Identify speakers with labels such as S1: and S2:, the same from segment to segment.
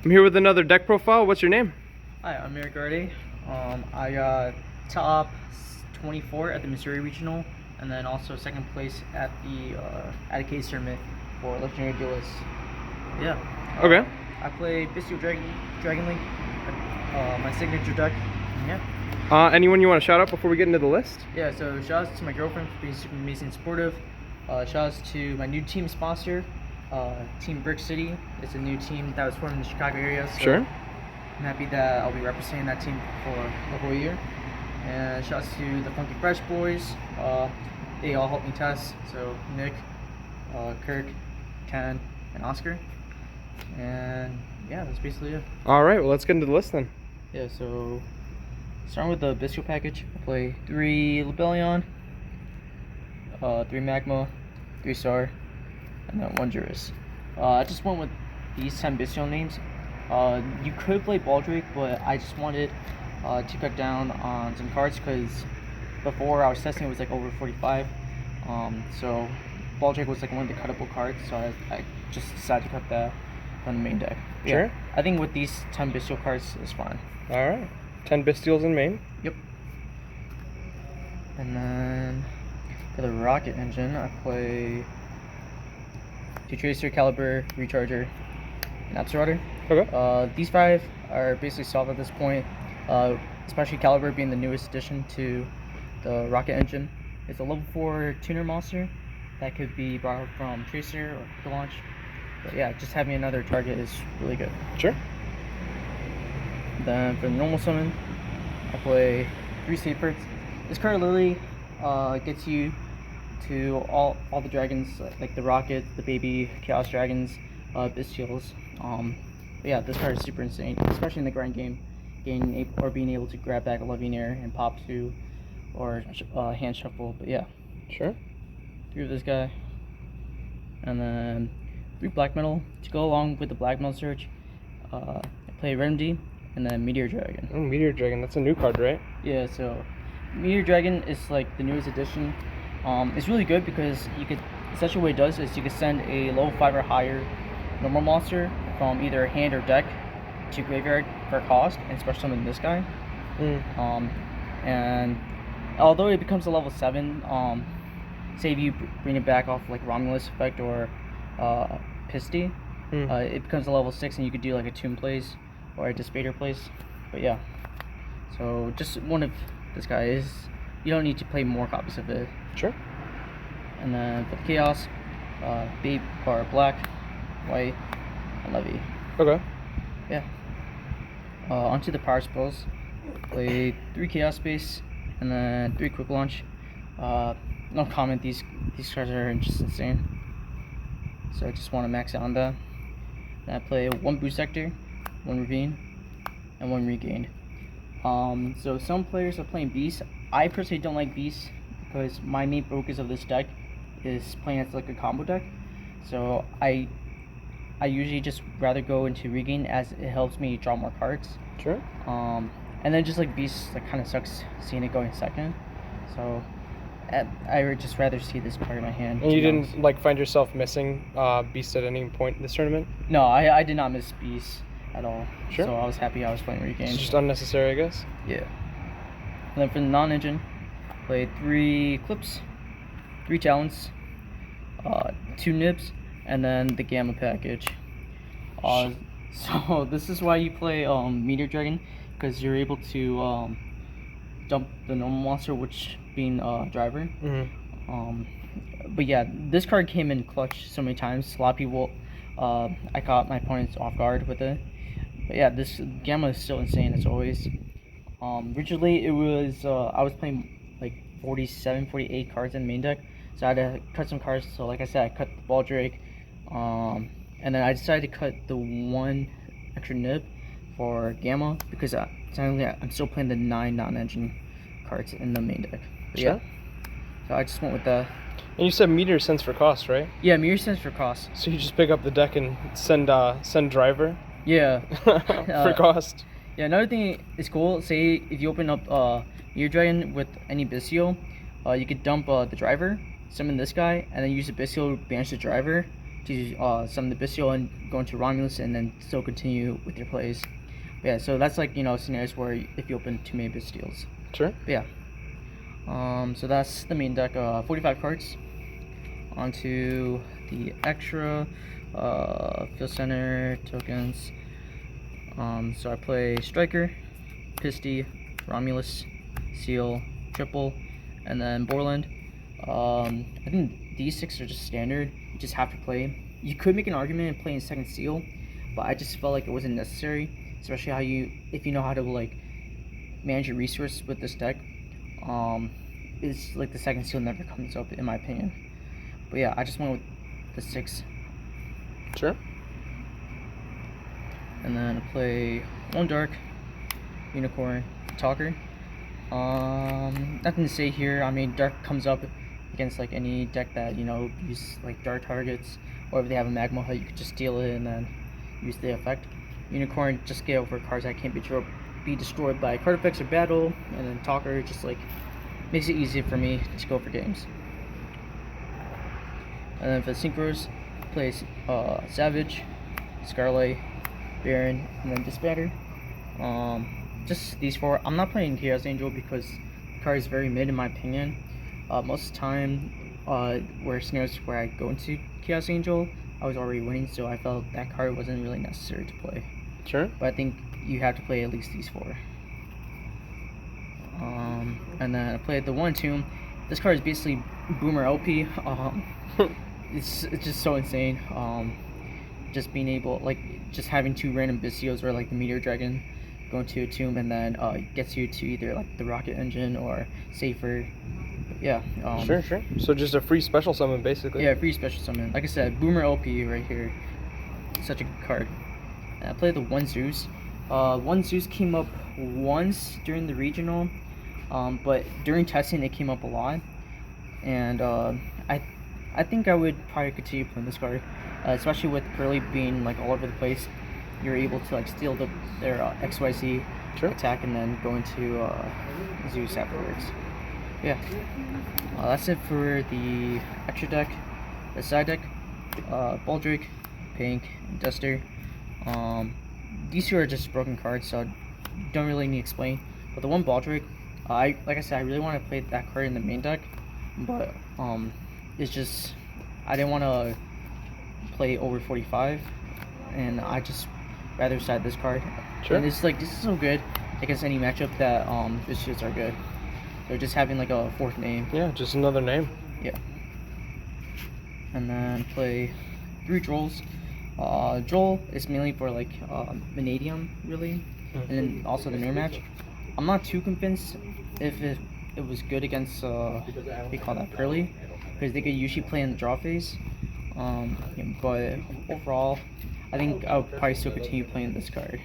S1: I'm here with another deck profile. What's your name?
S2: Hi, I'm Garde. I got top 24 at the Missouri Regional, and then also second place at the Case tournament for Legendary Duelist. Yeah.
S1: Okay.
S2: I play Bestial Dragon Link, my signature deck. Yeah.
S1: Anyone you want to shout out before we get into the list?
S2: Yeah. So shout outs to my girlfriend for being super amazing and supportive. Shout outs to my new team sponsor, Team Brick City. It's a new team that was formed in the Chicago area. So
S1: Sure.
S2: I'm happy that I'll be representing that team for the whole year. And shouts to the Funky Fresh Boys. They all helped me test. So Nick, Kirk, Ken, and Oscar. And yeah, that's basically it.
S1: All right. Well, let's get into the list then.
S2: Yeah. So starting with the Bestial package, I play 3 Lebellion, 3 Magma, 3 Star, and then 1 Juris. I just went with these 10 Bestial names. You could play Baldrake, but I just wanted to cut down on some cards because before I was testing it was like over 45. So Baldrake was like one of the cuttable cards, so I just decided to cut that from the main deck.
S1: Sure.
S2: Yeah, I think with these 10 Bestial cards is fine.
S1: All right. 10 Bestials in main.
S2: Yep. And then for the Rocket Engine, I play 2 Tracer, Caliber, Recharger, and Absoluter.
S1: Okay.
S2: These 5 are basically solved at this point, especially Caliber being the newest addition to the Rocket Engine. It's a level 4 tuner monster that could be brought up from Tracer or Quick Launch. But yeah, just having another target is really good.
S1: Sure.
S2: Then for the normal summon, I play 3 Safeforts. This card literally gets you to all the dragons, like the Rocket, the baby Chaos Dragons, Bestials. But yeah, this card is super insane, especially in the grind game, being able to grab back a Loving-Air and pop 2 or hand shuffle. But yeah,
S1: Sure.
S2: 3 of this guy, and then 3 Black Metal to go along with the Black Metal Surge. I play Remedy and then Meteor Dragon.
S1: Oh, Meteor Dragon. That's a new card, right?
S2: Yeah, so Meteor Dragon is like the newest addition. It's really good because you could, essentially what it does is you could send a level 5 or higher normal monster from either hand or deck to graveyard for cost and special summon this guy. And although it becomes a level 7, say if you bring it back off like Romulus effect or Pisty, it becomes a level 6 and you could do like a Tomb Plays or a Dispater Plays. But yeah, so just one of this guy is, you don't need to play more copies of it.
S1: Sure.
S2: And then for the Chaos, Babe or Black, White, and Levy.
S1: Okay.
S2: Yeah. Onto the power spells. Play 3 Chaos Space and then 3 Quick Launch. No comment, these cards are just insane. So I just want to max out on that. Then I play 1 Boost Sector, 1 Ravine, and 1 Regained. So some players are playing Beast. I personally don't like Beast because my main focus of this deck is playing as like a combo deck. So I usually just rather go into Regain as it helps me draw more cards.
S1: Sure.
S2: And then just like Beast, like kind of sucks seeing it going second. So I would just rather see this part of my hand.
S1: And you didn't like find yourself missing Beast at any point in this tournament?
S2: No, I did not miss Beast at all.
S1: Sure.
S2: So I was happy I was playing Regain.
S1: It's just unnecessary, I guess.
S2: Yeah. And then for the non-engine, played 3 Clips, 3 Talons, 2 Nibs, and then the Gamma package. So this is why you play Meteor Dragon, because you're able to dump the normal monster, which being Driver. But yeah, this card came in clutch so many times. A lot of people, I caught my opponents off guard with it. But yeah, this Gamma is still insane as always. Originally it was I was playing like 47, 48 cards in main deck, so I had to cut some cards. So like I said, I cut the Baldrake, and then I decided to cut the 1 extra Nib for Gamma because I'm still playing the 9 non-engine cards in the main deck. But
S1: Sure.
S2: yeah, so I just went with the.
S1: And you said Meteor Sense for cost, right?
S2: Yeah, Meteor Sense for cost.
S1: So you just pick up the deck and send Driver
S2: Yeah.
S1: for cost.
S2: Yeah, another thing is cool. Say if you open up Meteor Dragon with any Bestial, you could dump the Driver, summon this guy, and then use the Bestial to banish the Driver, to summon the Bestial and go into Romulus, and then still continue with your plays. But yeah, so that's like, scenarios where if you open too many Bestials.
S1: Sure.
S2: But yeah. So that's the main deck. 45 cards. Onto the extra field center tokens. So I play Striker, Pisty, Romulus, Seal, Triple, and then Borland. I think these 6 are just standard. You just have to play. You could make an argument and play in second Seal, but I just felt like it wasn't necessary, especially if you know how to like manage your resource with this deck. It's like the second Seal never comes up in my opinion. But yeah, I just went with the 6.
S1: Sure.
S2: And then I play 1 Dark, Unicorn, Talker. Nothing to say here. I mean, Dark comes up against like any deck that use like Dark targets, or if they have a Magma Hut, you could just steal it and then use the effect. Unicorn, just get over cards that can't be destroyed by card effects or battle, and then Talker just like makes it easy for me to go for games. And then for the synchros, plays Savage, Scarlet, Baron, and then Disbatter. Just these 4. I'm not playing Chaos Angel because the card is very mid in my opinion. Most of the time, where scenarios where I go into Chaos Angel, I was already winning, so I felt that card wasn't really necessary to play.
S1: Sure.
S2: But I think you have to play at least these 4. And then I played the 1 Tomb. This card is basically Boomer LP. It's just so insane. Just being able, like, just having 2 random Bestios or like the Meteor Dragon go into a tomb, and then gets you to either like the Rocket Engine or Safer. Yeah.
S1: Sure. So just a free special summon, basically.
S2: Yeah, free special summon. Like I said, Boomer LP right here. Such a good card. And I played the 1 Zeus. 1 Zeus came up once during the regional, but during testing it came up a lot, and I think I would probably continue playing this card, especially with Pearly being like all over the place. You're able to like steal their XYZ attack and then go into Zeus afterwards. Yeah, that's it for the extra deck. The side deck, Baldrake, Pink, and Duster. These 2 are just broken cards, so don't really need to explain. But the 1 Baldrake, like I said, I really want to play that card in the main deck, but it's just I didn't want to play over 45, and I just rather side this card.
S1: Sure.
S2: And this is so good against any matchup that these shits are good. So just having like a 4th name.
S1: Yeah, just another name.
S2: Yeah. And then play 3 Trolls. Joel is mainly for like Vanadium, really, and then also the mirror match. I'm not too convinced if it was good against we call that Pearly, because they could usually play in the draw phase. But overall, I think I would probably still continue playing this card.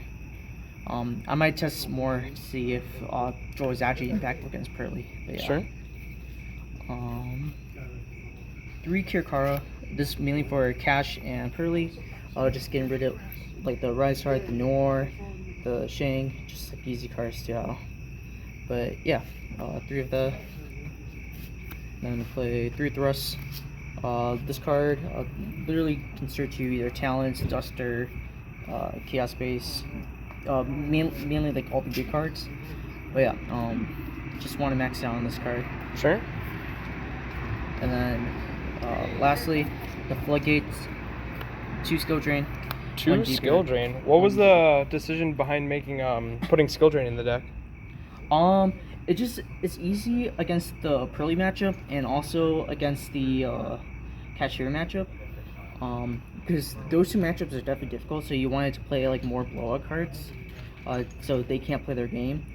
S2: I might test more to see if Joel is actually impactful against Pearly. But yeah.
S1: Sure.
S2: 3 Kirkara. This is mainly for Cash and Pearly. Just getting rid of like the Rise Heart, the Noir, the Shang, just like easy cards to have. But yeah, 3 of the. Then play 3 Thrusts. This card literally can search you either Talents, Duster, Chaos Base, mainly like all the good cards. But yeah, just want to max out on this card.
S1: Sure.
S2: And then lastly, the Floodgates, 2 Skill Drain.
S1: 2 Skill Drain. What was the decision behind making putting Skill Drain in the deck?
S2: It's easy against the Pearly matchup and also against the Cashier matchup. Because those 2 matchups are definitely difficult, so you wanted to play like more blowout cards, so they can't play their game.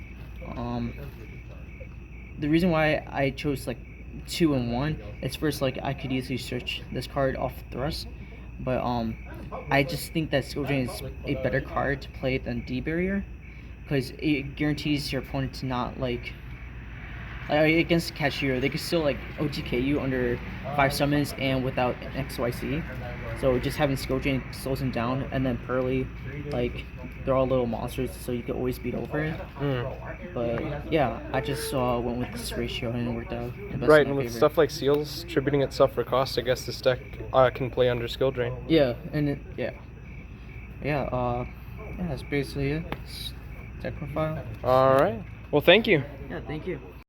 S2: The reason why I chose like 2 and 1 is first, like I could easily search this card off Thrust, but I just think that Skill Drain is a better card to play than D-Barrier, because it guarantees your opponent to not like against Cashier, they could still like OTK you under 5 summons and without XYZ. So just having skill drain slows him down, and then Pearly, like they're all little monsters, so you can always beat over it. But yeah, I just went with this ratio and it worked out the best
S1: Right,
S2: in
S1: and
S2: my
S1: with
S2: favor.
S1: stuff like seals tributing itself for cost, I guess this deck can play under skill drain.
S2: Yeah, and yeah, that's basically it. It's deck profile.
S1: All right. Well, thank you.
S2: Yeah, thank you.